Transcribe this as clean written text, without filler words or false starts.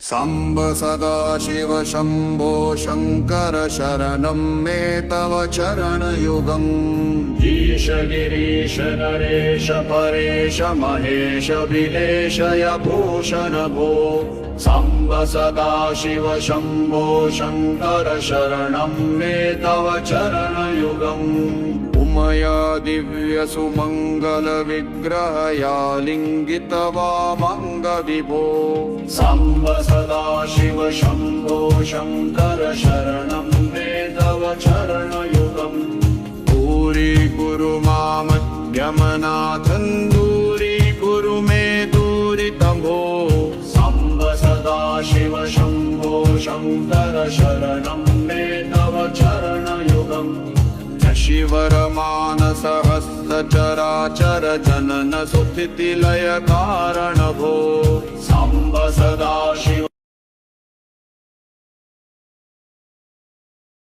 साम्ब सदाशिव शम्भो शङ्कर शरणं मे तव चरणयुगम्। ईश गिरीश नरेश परेश महेश विदेशय भूषण भो। साम्ब सदाशिव शम्भो शङ्कर शरणं मे तव चरणयुगम्। उमया दिव्य सुमङ्गल विग्रहया लिङ्गित वामङ्गविभो। साम्ब सदाशिव शम्भो शङ्कर शरणं मे तव चरणयुगम्। दूरीकुरु मामध्यमनाथं दूरीकुरु मे दूरितमो। साम्ब सदाशिव शम्भो शङ्कर शरणं मे तव चरणयुगम्। शिवरमानसहस्रचराचर जनन सुस्थितिलय कारण भो। साम्ब सदाशिव